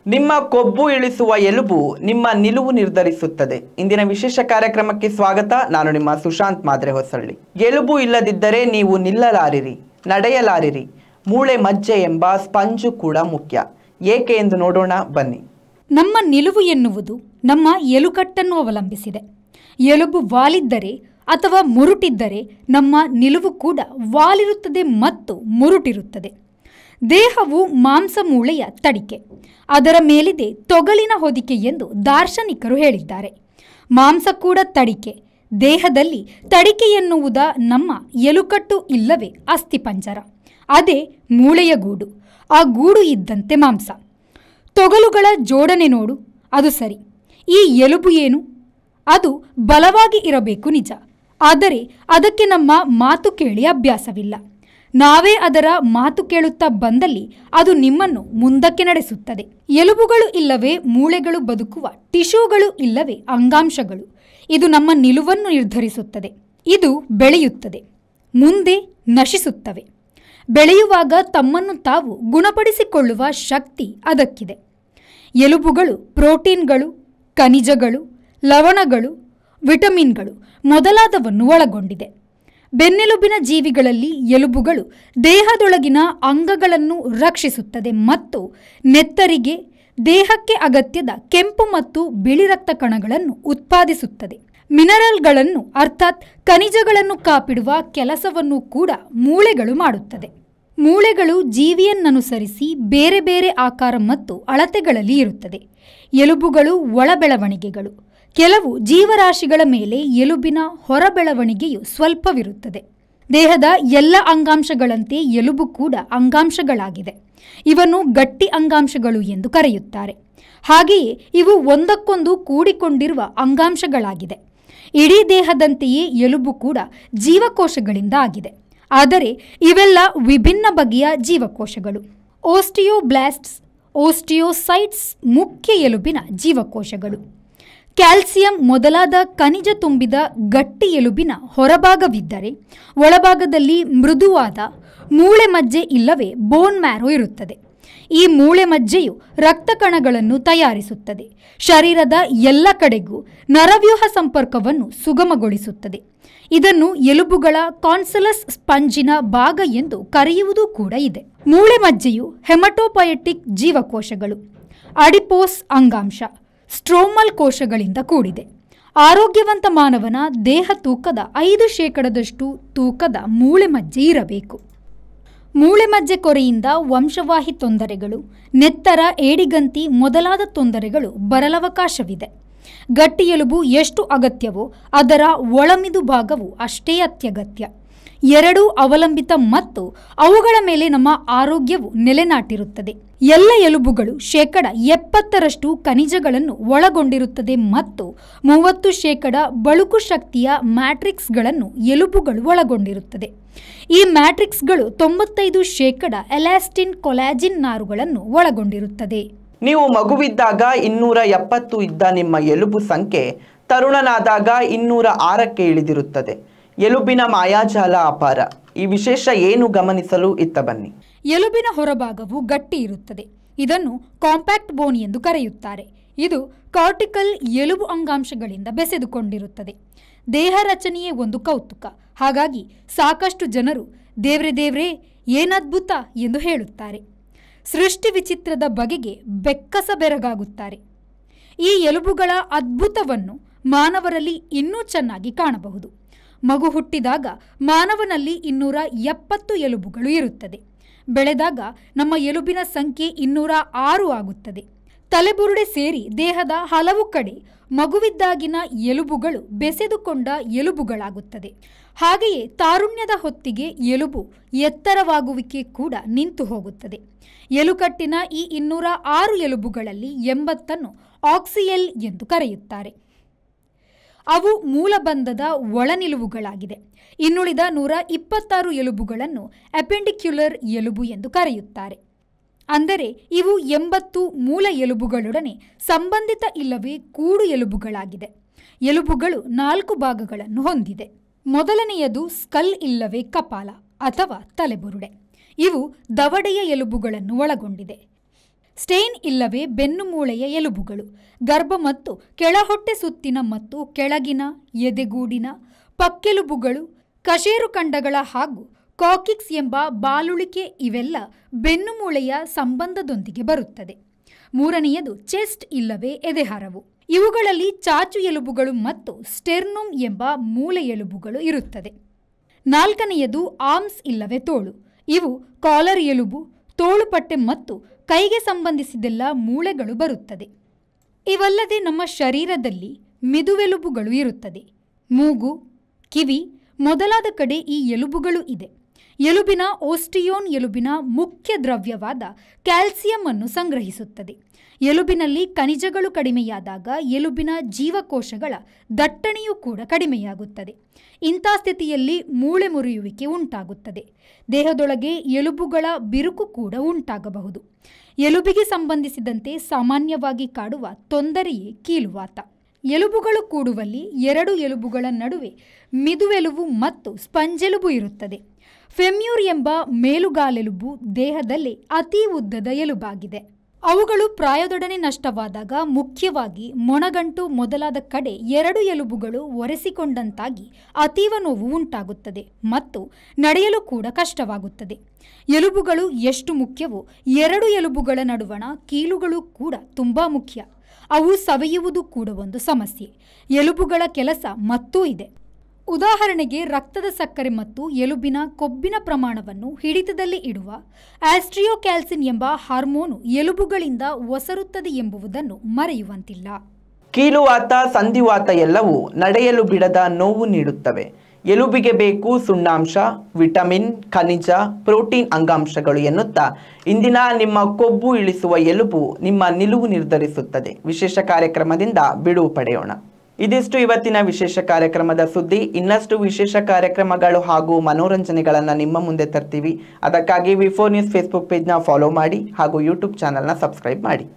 ನಿಮ್ಮ ಕೊಬ್ಬು ಇಳಿಸುವ ಎಲುಬು ನಿಮ್ಮ ನಿಲುವು ನಿರ್ಧರಿಸುತ್ತದೆ. ಇಂದಿನ ವಿಶೇಷ ಕಾರ್ಯಕ್ರಮಕ್ಕೆ ಸ್ವಾಗತ. ನಾನು ನಿಮ್ಮ ಸುಶಾಂತ್ ಮಾದ್ರೆ ಹೊಸಳ್ಳಿ. ಎಲುಬು ಇಲ್ಲದಿದ್ದರೆ ನೀವು ನಿಲ್ಲಲಾರಿರಿ, ನಡೆಯಲಾರಿರಿ. ಮೂಳೆ ಮಜ್ಜೆ ಎಂಬ ಸ್ಪಂಜು ಕೂಡ ಮುಖ್ಯ. ಏಕೆ ಎಂದು ನೋಡೋಣ ಬನ್ನಿ. ನಮ್ಮ ನಿಲುವು ಎನ್ನುವುದು ನಮ್ಮ ಎಲುಕಟ್ಟನ್ನು ಅವಲಂಬಿಸಿದೆ. ಎಲುಬು ವಾಲಿದ್ದರೆ ಅಥವಾ ಮುರುಟಿದ್ದರೆ ನಮ್ಮ ನಿಲುವು ಕೂಡ ವಾಲಿರುತ್ತದೆ ಮತ್ತು ಮುರುಟಿರುತ್ತದೆ. ದೇಹವು ಮಾಂಸಮೂಳೆಯ ತಡಿಕೆ, ಅದರ ಮೇಲಿದೆ ತೊಗಲಿನ ಹೊದಿಕೆ ಎಂದು ದಾರ್ಶನಿಕರು ಹೇಳಿದ್ದಾರೆ. ಮಾಂಸ ಕೂಡ ತಡಿಕೆ. ದೇಹದಲ್ಲಿ ತಡಿಕೆ ಎನ್ನುವುದ ನಮ್ಮ ಎಲುಕಟ್ಟು ಇಲ್ಲವೇ ಅಸ್ಥಿಪಂಜರ, ಅದೇ ಮೂಳೆಯ ಗೂಡು. ಆ ಗೂಡು ಇದ್ದಂತೆ ಮಾಂಸ. ತೊಗಲುಗಳ ಜೋಡಣೆ ನೋಡು, ಅದು ಸರಿ. ಈ ಎಲುಬು ಏನು? ಅದು ಬಲವಾಗಿ ಇರಬೇಕು ನಿಜ, ಆದರೆ ಅದಕ್ಕೆ ನಮ್ಮ ಮಾತು ಕೇಳಿ ಅಭ್ಯಾಸವಿಲ್ಲ. ನಾವೇ ಅದರ ಮಾತು ಕೇಳುತ್ತಾ ಬಂದಲ್ಲಿ ಅದು ನಿಮ್ಮನ್ನು ಮುಂದಕ್ಕೆ ನಡೆಸುತ್ತದೆ. ಎಲುಬುಗಳು ಇಲ್ಲವೇ ಮೂಳೆಗಳು ಬದುಕುವ ಟಿಶ್ಯೂಗಳು ಇಲ್ಲವೇ ಅಂಗಾಂಶಗಳು. ಇದು ನಮ್ಮ ನಿಲುವನ್ನು ನಿರ್ಧರಿಸುತ್ತದೆ. ಇದು ಬೆಳೆಯುತ್ತದೆ, ಮುಂದೆ ನಶಿಸುತ್ತವೆ. ಬೆಳೆಯುವಾಗ ತಮ್ಮನ್ನು ತಾವು ಗುಣಪಡಿಸಿಕೊಳ್ಳುವ ಶಕ್ತಿ ಅದಕ್ಕಿದೆ. ಎಲುಬುಗಳು ಪ್ರೋಟೀನ್ಗಳು, ಖನಿಜಗಳು, ಲವಣಗಳು, ವಿಟಮಿನ್ಗಳು ಮೊದಲಾದವನ್ನು ಒಳಗೊಂಡಿದೆ. ಬೆನ್ನೆಲುಬಿನ ಜೀವಿಗಳಲ್ಲಿ ಎಲುಬುಗಳು ದೇಹದೊಳಗಿನ ಅಂಗಗಳನ್ನು ರಕ್ಷಿಸುತ್ತದೆ ಮತ್ತು ನೆತ್ತರಿಗೆ, ದೇಹಕ್ಕೆ ಅಗತ್ಯದ ಕೆಂಪು ಮತ್ತು ಬಿಳಿ ರಕ್ತ ಕಣಗಳನ್ನು ಉತ್ಪಾದಿಸುತ್ತದೆ. ಮಿನರಲ್ಗಳನ್ನು ಅರ್ಥಾತ್ ಖನಿಜಗಳನ್ನು ಕಾಪಿಡುವ ಕೆಲಸವನ್ನು ಕೂಡ ಮೂಳೆಗಳು ಮಾಡುತ್ತದೆ. ಮೂಳೆಗಳು ಜೀವಿಯನ್ನನುಸರಿಸಿ ಬೇರೆ ಬೇರೆ ಆಕಾರ ಮತ್ತು ಅಳತೆಗಳಲ್ಲಿ ಇರುತ್ತದೆ. ಎಲುಬುಗಳು ಒಳ ಬೆಳವಣಿಗೆಗಳು. ಕೆಲವು ಜೀವರಾಶಿಗಳ ಮೇಲೆ ಎಲುಬಿನ ಹೊರ ಬೆಳವಣಿಗೆಯು ಸ್ವಲ್ಪವಿರುತ್ತದೆ. ದೇಹದ ಎಲ್ಲ ಅಂಗಾಂಶಗಳಂತೆ ಎಲುಬು ಕೂಡ ಅಂಗಾಂಶಗಳಾಗಿದೆ. ಇವನ್ನು ಗಟ್ಟಿ ಅಂಗಾಂಶಗಳು ಎಂದು ಕರೆಯುತ್ತಾರೆ. ಹಾಗೆಯೇ ಇವು ಒಂದಕ್ಕೊಂದು ಕೂಡಿಕೊಂಡಿರುವ ಅಂಗಾಂಶಗಳಾಗಿದೆ. ಇಡೀ ದೇಹದಂತೆಯೇ ಎಲುಬು ಕೂಡ ಜೀವಕೋಶಗಳಿಂದ ಆಗಿದೆ. ಆದರೆ ಇವೆಲ್ಲ ವಿಭಿನ್ನ ಬಗೆಯ ಜೀವಕೋಶಗಳು. ಓಸ್ಟಿಯೋಬ್ಲಾಸ್ಟ್ಸ್, ಓಸ್ಟಿಯೋಸೈಟ್ಸ್ ಮುಖ್ಯ ಎಲುಬಿನ ಜೀವಕೋಶಗಳು. ಕ್ಯಾಲ್ಸಿಯಂ ಮೊದಲಾದ ಖನಿಜ ತುಂಬಿದ ಗಟ್ಟಿ ಎಲುಬಿನ ಹೊರಭಾಗವಿದ್ದರೆ ಒಳಭಾಗದಲ್ಲಿ ಮೃದುವಾದ ಮೂಳೆ ಮಜ್ಜೆ ಇಲ್ಲವೇ ಬೋನ್ ಮ್ಯಾರೋ ಇರುತ್ತದೆ. ಈ ಮೂಳೆ ಮಜ್ಜೆಯು ರಕ್ತ ಕಣಗಳನ್ನು ತಯಾರಿಸುತ್ತದೆ. ಶರೀರದ ಎಲ್ಲ ಕಡೆಗೂ ನರವ್ಯೂಹ ಸಂಪರ್ಕವನ್ನು ಸುಗಮಗೊಳಿಸುತ್ತದೆ. ಇದನ್ನು ಎಲುಬುಗಳ ಕಾನ್ಸಲಸ್ ಸ್ಪಂಜಿನ ಭಾಗ ಎಂದು ಕರೆಯುವುದೂ ಕೂಡ ಇದೆ. ಮೂಳೆ ಮಜ್ಜೆಯು ಹೆಮಟೋಪಯಟಿಕ್ ಜೀವಕೋಶಗಳು, ಅಡಿಪೋಸ್ ಅಂಗಾಂಶ, ಸ್ಟ್ರೋಮಲ್ ಕೋಶಗಳಿಂದ ಕೂಡಿದೆ. ಆರೋಗ್ಯವಂತ ಮಾನವನ ದೇಹ ತೂಕದ 5% ತೂಕದ ಮೂಳೆ ಮಜ್ಜೆ ಇರಬೇಕು. ಮೂಳೆ ಮಜ್ಜೆ ಕೊರೆಯಿಂದ ವಂಶವಾಹಿ ತೊಂದರೆಗಳು, ನೆತ್ತರ, ಏಡಿಗಂತಿ ಮೊದಲಾದ ತೊಂದರೆಗಳು ಬರಲವಕಾಶವಿದೆ. ಗಟ್ಟಿ ಎಲುಬು ಎಷ್ಟು ಅಗತ್ಯವೋ ಅದರ ಒಳಮಿದು ಭಾಗವು ಅಷ್ಟೇ ಅತ್ಯಗತ್ಯ. ಎರಡೂ ಅವಲಂಬಿತ ಮತ್ತು ಅವುಗಳ ಮೇಲೆ ನಮ್ಮ ಆರೋಗ್ಯವು ನೆಲೆನಾಟಿರುತ್ತದೆ. ಎಲ್ಲ ಎಲುಬುಗಳು 70% ಖನಿಜಗಳನ್ನು ಒಳಗೊಂಡಿರುತ್ತದೆ ಮತ್ತು 30% ಬಳುಕು ಶಕ್ತಿಯ ಮ್ಯಾಟ್ರಿಕ್ಸ್ಗಳನ್ನು ಎಲುಬುಗಳು ಒಳಗೊಂಡಿರುತ್ತದೆ. ಈ ಮ್ಯಾಟ್ರಿಕ್ಸ್ಗಳು 95% ಎಲಾಸ್ಟಿನ್, ಕೊಲಾಜಿನ್ ನಾರುಗಳನ್ನು ಒಳಗೊಂಡಿರುತ್ತದೆ. ನೀವು ಮಗುವಿದ್ದಾಗ 270 ಇದ್ದ ನಿಮ್ಮ ಎಲುಬು ಸಂಖ್ಯೆ ತರುಣನಾದಾಗ 206ಕ್ಕೆ ಇಳಿದಿರುತ್ತದೆ. ಎಲುಬಿನ ಮಾಯಾಜಾಲ ಅಪಾರ. ಈ ವಿಶೇಷ ಏನು ಗಮನಿಸಲು ಇತ್ತ ಬನ್ನಿ. ಎಲುಬಿನ ಹೊರಭಾಗವು ಗಟ್ಟಿ ಇರುತ್ತದೆ. ಇದನ್ನು ಕಾಂಪ್ಯಾಕ್ಟ್ ಬೋನ್ ಎಂದು ಕರೆಯುತ್ತಾರೆ. ಇದು ಕಾರ್ಟಿಕಲ್ ಎಲುಬು ಅಂಗಾಂಶಗಳಿಂದ ಬೆಸೆದುಕೊಂಡಿರುತ್ತದೆ. ದೇಹ ರಚನೆಯೇ ಒಂದು ಕೌತುಕ. ಹಾಗಾಗಿ ಸಾಕಷ್ಟು ಜನರು ದೇವ್ರೇ ಏನದ್ಭುತ ಎಂದು ಹೇಳುತ್ತಾರೆ. ಸೃಷ್ಟಿ ವಿಚಿತ್ರದ ಬಗೆಗೆ ಬೆಕ್ಕಸ ಬೆರಗಾಗುತ್ತಾರೆ. ಈ ಎಲುಬುಗಳ ಅದ್ಭುತವನ್ನು ಮಾನವರಲ್ಲಿ ಇನ್ನೂ ಚೆನ್ನಾಗಿ ಕಾಣಬಹುದು. ಮಗು ಹುಟ್ಟಿದಾಗ ಮಾನವನಲ್ಲಿ 270 ಎಲುಬುಗಳು ಇರುತ್ತದೆ. ಬೆಳೆದಾಗ ನಮ್ಮ ಎಲುಬಿನ ಸಂಖ್ಯೆ 206 ಆಗುತ್ತದೆ. ತಲೆಬುರುಡೆ ಸೇರಿ ದೇಹದ ಹಲವು ಕಡೆ ಮಗುವಿದ್ದಾಗಿನ ಎಲುಬುಗಳು ಬೆಸೆದುಕೊಂಡ ಎಲುಬುಗಳಾಗುತ್ತದೆ. ಹಾಗೆಯೇ ತಾರುಣ್ಯದ ಹೊತ್ತಿಗೆ ಎಲುಬು ಎತ್ತರವಾಗುವಿಕೆ ಕೂಡ ನಿಂತು ಹೋಗುತ್ತದೆ. ಎಲುಕಟ್ಟಿನ ಈ 206 ಎಲುಬುಗಳಲ್ಲಿ 80 ಆಕ್ಸಿಯಲ್ ಎಂದು ಕರೆಯುತ್ತಾರೆ. ಅವು ಮೂಲಬಂಧದ ಒಳನಿಲುವುಗಳಾಗಿದೆ. ಇನ್ನುಳಿದ 126 ಎಲುಬುಗಳನ್ನು ಅಪೆಂಡಿಕ್ಯುಲರ್ ಎಲುಬು ಎಂದು ಕರೆಯುತ್ತಾರೆ. ಅಂದರೆ ಇವು 80 ಮೂಲ ಎಲುಬುಗಳೊಡನೆ ಸಂಬಂಧಿತ ಇಲ್ಲವೇ ಕೂಡು ಎಲುಬುಗಳಾಗಿದೆ. ಎಲುಬುಗಳು 4 ಭಾಗಗಳನ್ನು ಹೊಂದಿದೆ. ಮೊದಲನೆಯದು ಸ್ಕಲ್ ಇಲ್ಲವೇ ಕಪಾಲ ಅಥವಾ ತಲೆಬುರುಡೆ. ಇವು ದವಡೆಯ ಎಲುಬುಗಳನ್ನು ಒಳಗೊಂಡಿದೆ. ಸ್ಟೇನ್ ಇಲ್ಲವೇ ಬೆನ್ನುಮೂಳೆಯ ಎಲುಬುಗಳು ಗರ್ಭ ಮತ್ತು ಕೆಳಹೊಟ್ಟೆ ಸುತ್ತಿನ ಮತ್ತು ಕೆಳಗಿನ ಎದೆಗೂಡಿನ ಪಕ್ಕೆಲುಬುಗಳು ಕಶೇರುಖಂಡಗಳ ಹಾಗೂ ಕಾಕಿಕ್ಸ್ ಎಂಬ ಬಾಲುಳಿಕೆ ಇವೆಲ್ಲ ಬೆನ್ನುಮೂಳೆಯ ಸಂಬಂಧದೊಂದಿಗೆ ಬರುತ್ತದೆ. ಮೂರನೆಯದು ಚೆಸ್ಟ್ ಇಲ್ಲವೇ ಎದೆಹಾರವು. ಇವುಗಳಲ್ಲಿ ಚಾಚು ಎಲುಬುಗಳು ಮತ್ತು ಸ್ಟೆರ್ನುಮ್ ಎಂಬ ಮೂಳೆ ಎಲುಬುಗಳು ಇರುತ್ತದೆ. ನಾಲ್ಕನೆಯದು ಆರ್ಮ್ಸ್ ಇಲ್ಲವೇ ತೋಳು. ಇವು ಕಾಲರ್ ಎಲುಬು, ತೋಳುಪಟ್ಟೆ ಮತ್ತು ಕೈಗೆ ಸಂಬಂಧಿಸಿದೆಲ್ಲ ಮೂಳೆಗಳು ಬರುತ್ತದೆ. ಇವಲ್ಲದೆ ನಮ್ಮ ಶರೀರದಲ್ಲಿ ಮಿದುವೆಲುಬುಗಳು ಇರುತ್ತದೆ. ಮೂಗು, ಕಿವಿ ಮೊದಲಾದ ಕಡೆ ಈ ಎಲುಬುಗಳು ಇದೆ. ಎಲುಬಿನ ಓಸ್ಟಿಯೋನ್ ಎಲುಬಿನ ಮುಖ್ಯ ದ್ರವ್ಯವಾದ ಕ್ಯಾಲ್ಸಿಯಂ ಅನ್ನು ಸಂಗ್ರಹಿಸುತ್ತದೆ. ಎಲುಬಿನಲ್ಲಿ ಖನಿಜಗಳು ಕಡಿಮೆಯಾದಾಗ ಎಲುಬಿನ ಜೀವಕೋಶಗಳ ದಟ್ಟಣೆಯೂ ಕೂಡ ಕಡಿಮೆಯಾಗುತ್ತದೆ. ಇಂಥ ಸ್ಥಿತಿಯಲ್ಲಿ ಮೂಳೆ ಮುರಿಯುವಿಕೆ ಉಂಟಾಗುತ್ತದೆ. ದೇಹದೊಳಗೆ ಎಲುಬುಗಳ ಬಿರುಕು ಕೂಡ ಉಂಟಾಗಬಹುದು. ಎಲುಬಿಗೆ ಸಂಬಂಧಿಸಿದಂತೆ ಸಾಮಾನ್ಯವಾಗಿ ಕಾಡುವ ತೊಂದರೆಯೇ ಕೀಲುವಾತ. ಎಲುಬುಗಳು ಕೂಡುವಲ್ಲಿ ಎರಡು ಎಲುಬುಗಳ ನಡುವೆ ಮಿದುವೆಲುಬು ಮತ್ತು ಸ್ಪಂಜೆಲುಬು ಇರುತ್ತದೆ. ಫೆಮ್ಯೂರ್ ಎಂಬ ಮೇಲುಗಾಲೆಲುಬು ದೇಹದಲ್ಲಿ ಅತಿ ಉದ್ದದ ಎಲುಬಾಗಿದೆ. ಅವುಗಳು ಪ್ರಾಯದೊಡನೆ ನಷ್ಟವಾದಾಗ ಮುಖ್ಯವಾಗಿ ಮೊಣಗಂಟು ಮೊದಲಾದ ಕಡೆ ಎರಡು ಎಲುಬುಗಳು ಒರೆಸಿಕೊಂಡಂತಾಗಿ ಅತೀವ ನೋವು ಉಂಟಾಗುತ್ತದೆ ಮತ್ತು ನಡೆಯಲು ಕೂಡ ಕಷ್ಟವಾಗುತ್ತದೆ. ಎಲುಬುಗಳು ಎಷ್ಟು ಮುಖ್ಯವೋ ಎರಡು ಎಲುಬುಗಳ ನಡುವಣ ಕೀಲುಗಳು ಕೂಡ ತುಂಬ ಮುಖ್ಯ. ಅವು ಸವೆಯುವುದು ಕೂಡ ಒಂದು ಸಮಸ್ಯೆ. ಎಲುಬುಗಳ ಕೆಲಸ ಮತ್ತೂ ಇದೆ. ಉದಾಹರಣೆಗೆ ರಕ್ತದ ಸಕ್ಕರೆ ಮತ್ತು ಎಲುಬಿನ ಕೊಬ್ಬಿನ ಪ್ರಮಾಣವನ್ನು ಹಿಡಿತದಲ್ಲಿ ಇಡುವ ಆಸ್ಟ್ರಿಯೋಕ್ಯಾಲ್ಸಿನ್ ಎಂಬ ಹಾರ್ಮೋನು ಎಲುಬುಗಳಿಂದ ಒಸರುತ್ತದೆ ಎಂಬುದನ್ನು ಮರೆಯುವಂತಿಲ್ಲ. ಕೀಲುವಾತ, ಸಂಧಿವಾತ ಎಲ್ಲವೂ ನಡೆಯಲು ಬಿಡದ ನೋವು ನೀಡುತ್ತವೆ. ಎಲುಬಿಗೆ ಬೇಕು ಸುಣ್ಣಾಂಶ, ವಿಟಮಿನ್, ಖನಿಜ, ಪ್ರೋಟೀನ್ ಅಂಗಾಂಶಗಳು ಎನ್ನುತ್ತಾ ಇಂದಿನ ನಿಮ್ಮ ಕೊಬ್ಬು ಇಳಿಸುವ ಎಲುಬು ನಿಮ್ಮ ನಿಲುವು ನಿರ್ಧರಿಸುತ್ತದೆ ವಿಶೇಷ ಕಾರ್ಯಕ್ರಮದಿಂದ ಬಿಡುವು ಪಡೆಯೋಣ. ಇದಿಷ್ಟು ಇವತ್ತಿನ ವಿಶೇಷ ಕಾರ್ಯಕ್ರಮದ ಸುದ್ದಿ. ಇನ್ನಷ್ಟು ವಿಶೇಷ ಕಾರ್ಯಕ್ರಮಗಳು ಹಾಗೂ ಮನೋರಂಜನೆಗಳನ್ನು ನಿಮ್ಮ ಮುಂದೆ ತರ್ತೀವಿ. ಅದಕ್ಕಾಗಿ ವಿ4 ನ್ಯೂಸ್ ಫೇಸ್ಬುಕ್ ಪೇಜ್ನ ಫಾಲೋ ಮಾಡಿ ಹಾಗೂ ಯೂಟ್ಯೂಬ್ ಚಾನಲ್ನ ಸಬ್ಸ್ಕ್ರೈಬ್ ಮಾಡಿ.